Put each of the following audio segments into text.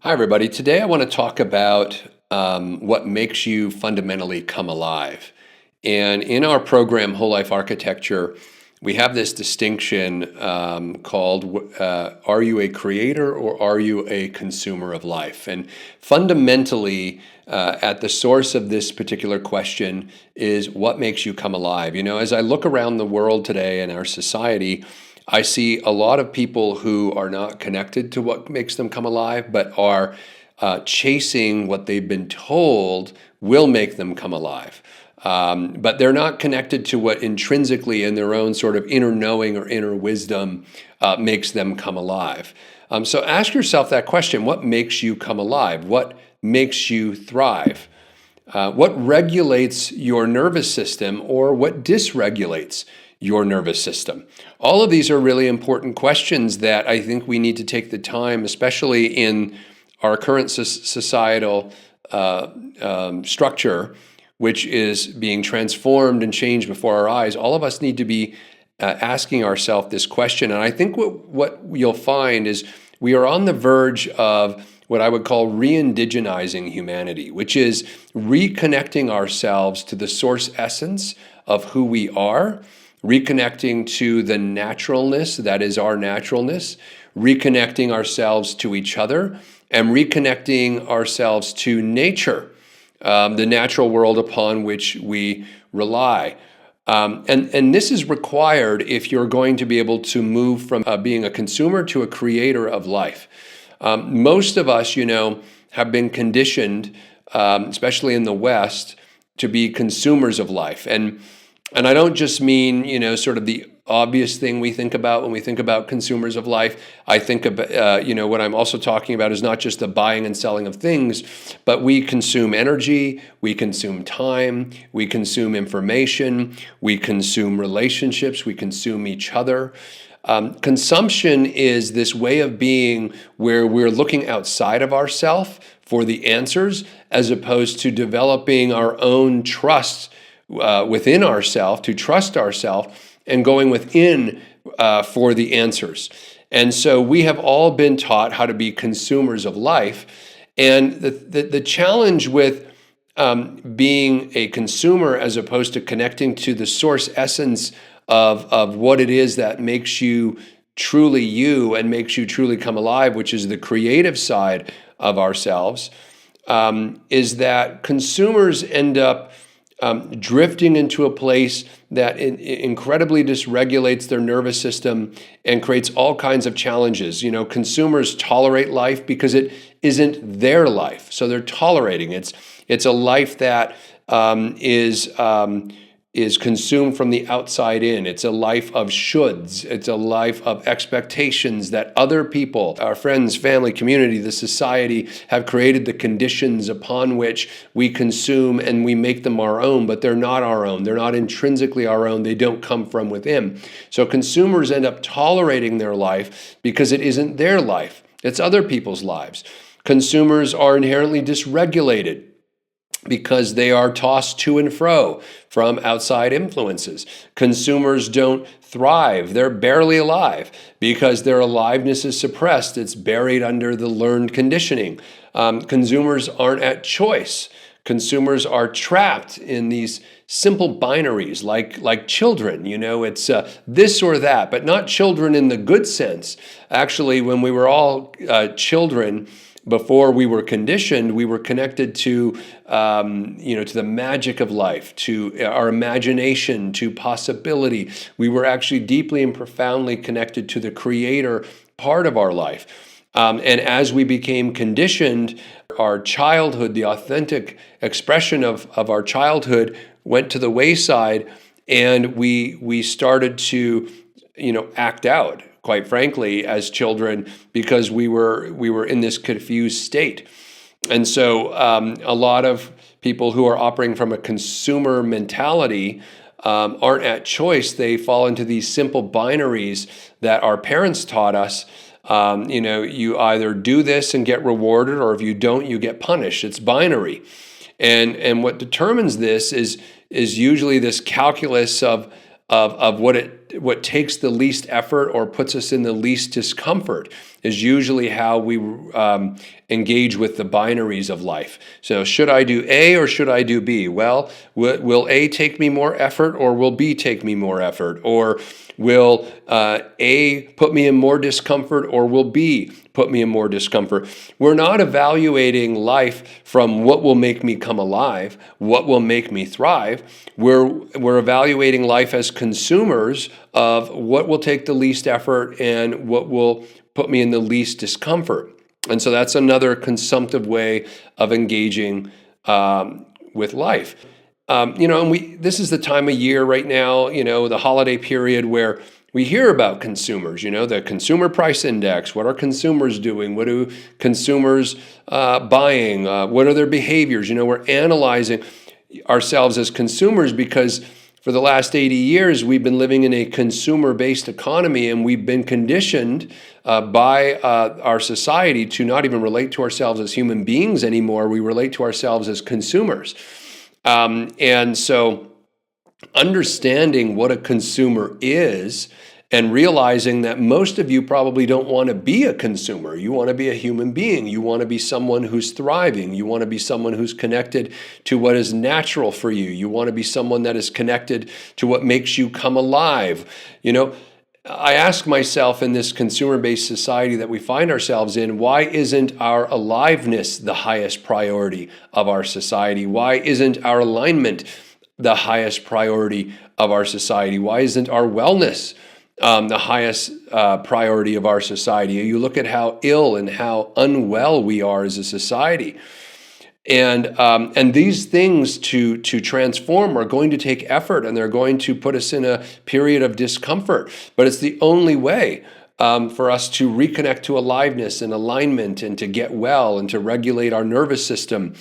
Hi, everybody. Today I want to talk about what makes you fundamentally come alive. And in our program, Whole Life Architecture, we have this distinction called are you a creator or are you a consumer of life? And fundamentally, at the source of this particular question is what makes you come alive? You know, as I look around the world today in our society, I see a lot of people who are not connected to what makes them come alive, but are chasing what they've been told will make them come alive. But they're not connected to what intrinsically in their own sort of inner knowing or inner wisdom makes them come alive. So ask yourself that question: what makes you come alive? What makes you thrive? What regulates your nervous system, or what dysregulates your nervous system? All of these are really important questions that I think we need to take the time, especially in our current societal structure, which is being transformed and changed before our eyes. All of us need to be asking ourselves this question. And I think what you'll find is we are on the verge of what I would call re-indigenizing humanity, which is reconnecting ourselves to the source essence of who we are, reconnecting to the naturalness that is our naturalness, reconnecting ourselves to each other, and reconnecting ourselves to nature, the natural world upon which we rely. And this is required if you're going to be able to move from being a consumer to a creator of life. Most of us, have been conditioned, especially in the West, to be consumers of life. And I don't just mean, sort of the obvious thing we think about when we think about consumers of life. I think about, what I'm also talking about is not just the buying and selling of things, but we consume energy, we consume time, we consume information, we consume relationships, we consume each other. Consumption is this way of being where we're looking outside of ourselves for the answers, as opposed to developing our own trust within ourselves, to trust ourselves, and going within for the answers. And so we have all been taught how to be consumers of life. And the challenge with being a consumer as opposed to connecting to the source essence of what it is that makes you truly you and makes you truly come alive, which is the creative side of ourselves, is that consumers end up drifting into a place that incredibly dysregulates their nervous system and creates all kinds of challenges. Consumers tolerate life because it isn't their life, so they're tolerating it. It's a life that is consumed from the outside in. It's a life of shoulds. It's a life of expectations that other people, our friends, family, community, the society, have created the conditions upon which we consume, and we make them our own, but they're not our own. They're not intrinsically our own. They don't come from within. So consumers end up tolerating their life because it isn't their life. It's other people's lives. Consumers are inherently dysregulated because they are tossed to and fro from outside influences. Consumers don't thrive. They're barely alive because their aliveness is suppressed. It's buried under the learned conditioning. Consumers aren't at choice. Consumers are trapped in these simple binaries like children. It's this or that, but not children in the good sense. Actually, when we were all children, before we were conditioned, we were connected to, to the magic of life, to our imagination, to possibility. We were actually deeply and profoundly connected to the creator part of our life. And as we became conditioned, our childhood, the authentic expression of our childhood, went to the wayside, and we started to, act out, quite frankly, as children, because we were in this confused state. And so a lot of people who are operating from a consumer mentality aren't at choice. They fall into these simple binaries that our parents taught us. You either do this and get rewarded, or if you don't, you get punished. It's binary. And what determines this is usually this calculus of of what takes the least effort or puts us in the least discomfort is usually how we engage with the binaries of life. So should I do A or should I do B? Well, will A take me more effort or will B take me more effort? Or will A put me in more discomfort or will B put me in more discomfort? We're not evaluating life from what will make me come alive, what will make me thrive. We're evaluating life as consumers of what will take the least effort and what will put me in the least discomfort. And so that's another consumptive way of engaging with life. And this is the time of year right now, the holiday period where we hear about consumers, the consumer price index. What are consumers doing? What do consumers buying? What are their behaviors? We're analyzing ourselves as consumers because for the last 80 years, we've been living in a consumer-based economy, and we've been conditioned by our society to not even relate to ourselves as human beings anymore. We relate to ourselves as consumers. And so understanding what a consumer is and realizing that most of you probably don't want to be a consumer. You want to be a human being. You want to be someone who's thriving. You want to be someone who's connected to what is natural for you. You want to be someone that is connected to what makes you come alive. I ask myself in this consumer-based society that we find ourselves in, why isn't our aliveness the highest priority of our society? Why isn't our alignment the highest priority of our society? Why isn't our wellness the highest priority of our society? You look at how ill and how unwell we are as a society. And these things to transform are going to take effort, and they're going to put us in a period of discomfort. But it's the only way for us to reconnect to aliveness and alignment and to get well and to regulate our nervous system.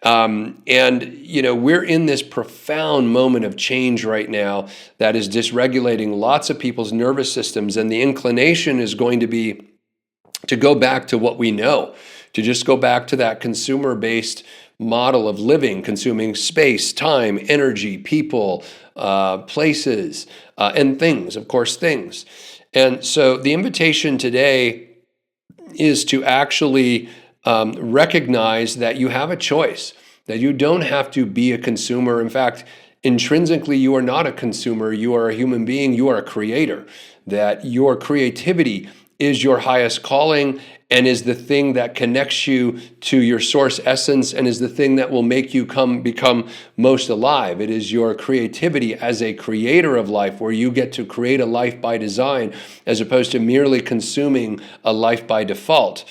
We're in this profound moment of change right now that is dysregulating lots of people's nervous systems. And the inclination is going to be to go back to what we know, to just go back to that consumer-based model of living, consuming space, time, energy, people, places, and things, of course, things. And so the invitation today is to actually recognize that you have a choice, that you don't have to be a consumer. In fact, intrinsically, you are not a consumer. You are a human being. You are a creator, that your creativity is your highest calling and is the thing that connects you to your source essence and is the thing that will make you become most alive. It is your creativity as a creator of life where you get to create a life by design as opposed to merely consuming a life by default,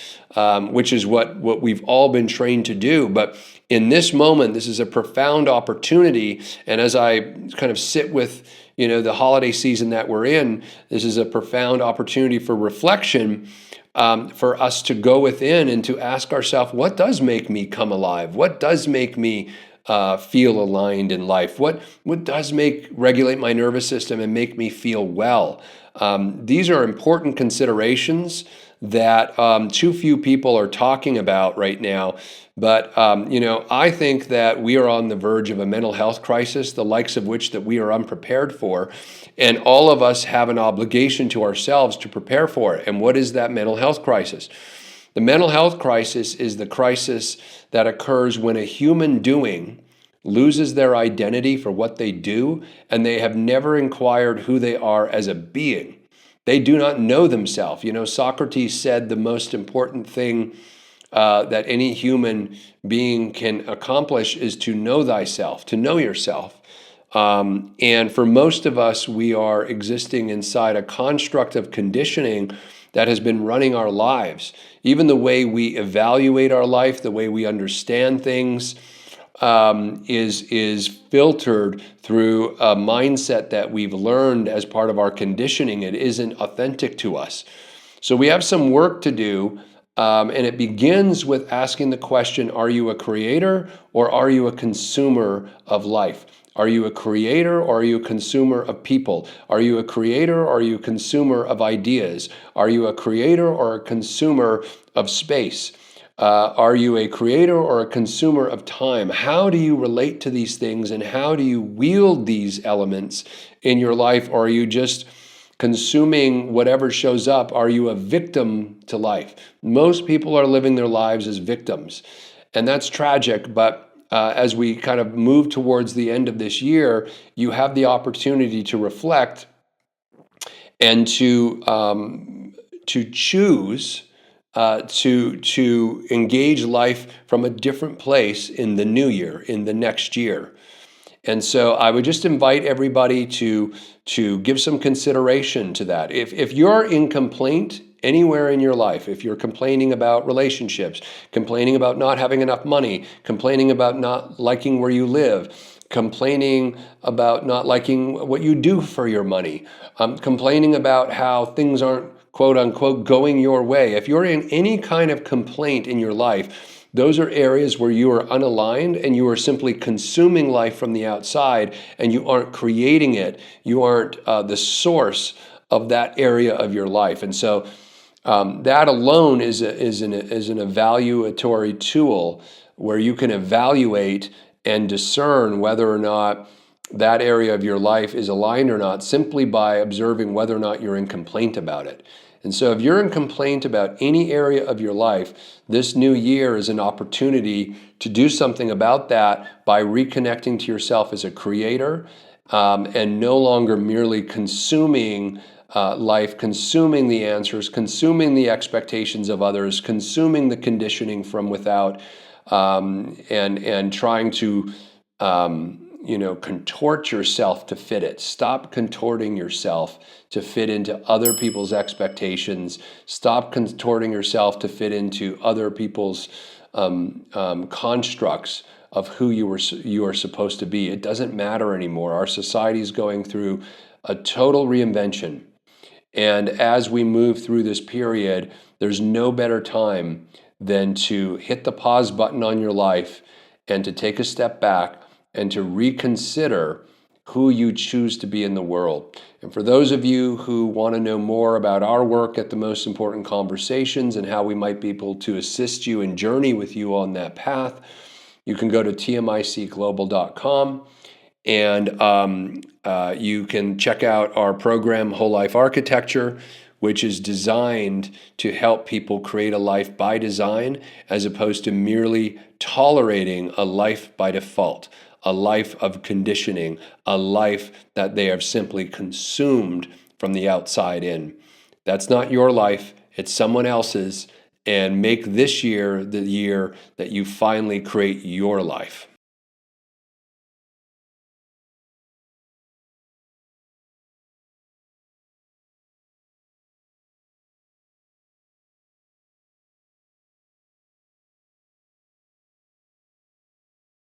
which is what we've all been trained to do. But in this moment, this is a profound opportunity. And as I kind of sit with the holiday season that we're in, this is a profound opportunity for reflection, for us to go within and to ask ourselves, what does make me come alive? What does make me feel aligned in life? What does regulate my nervous system and make me feel well? These are important considerations that too few people are talking about right now. But, I think that we are on the verge of a mental health crisis, the likes of which that we are unprepared for. And all of us have an obligation to ourselves to prepare for it. And what is that mental health crisis? The mental health crisis is the crisis that occurs when a human doing loses their identity for what they do, and they have never inquired who they are as a being. They do not know themselves. Socrates said the most important thing that any human being can accomplish is to know thyself, to know yourself. And for most of us, we are existing inside a construct of conditioning that has been running our lives. Even the way we evaluate our life, the way we understand things, is filtered through a mindset that we've learned as part of our conditioning. It isn't authentic to us. So we have some work to do. And it begins with asking the question, are you a creator or are you a consumer of life? Are you a creator or are you a consumer of people? Are you a creator or are you a consumer of ideas? Are you a creator or a consumer of space? Are you a creator or a consumer of time? How do you relate to these things, and how do you wield these elements in your life? Or are you just consuming whatever shows up? Are you a victim to life? Most people are living their lives as victims, and that's tragic. But as we kind of move towards the end of this year, you have the opportunity to reflect and to choose to engage life from a different place in the new year, in the next year. And so I would just invite everybody to give some consideration to that. If you're in complaint anywhere in your life, if you're complaining about relationships, complaining about not having enough money, complaining about not liking where you live, complaining about not liking what you do for your money, complaining about how things aren't quote unquote going your way. If you're in any kind of complaint in your life, those are areas where you are unaligned and you are simply consuming life from the outside and you aren't creating it. You aren't the source of that area of your life. And so that alone is an evaluatory tool where you can evaluate and discern whether or not that area of your life is aligned or not, simply by observing whether or not you're in complaint about it. And so if you're in complaint about any area of your life, this new year is an opportunity to do something about that by reconnecting to yourself as a creator, and no longer merely consuming life, consuming the answers, consuming the expectations of others, consuming the conditioning from without, and trying to contort yourself to fit it. Stop contorting yourself to fit into other people's expectations. Stop contorting yourself to fit into other people's constructs of who you are supposed to be. It doesn't matter anymore. Our society is going through a total reinvention. And as we move through this period, there's no better time than to hit the pause button on your life and to take a step back and to reconsider who you choose to be in the world. And for those of you who want to know more about our work at the Most Important Conversations and how we might be able to assist you and journey with you on that path, you can go to tmicglobal.com and you can check out our program, Whole Life Architecture, which is designed to help people create a life by design as opposed to merely tolerating a life by default, a life of conditioning, a life that they have simply consumed from the outside in. That's not your life, it's someone else's, and make this year the year that you finally create your life.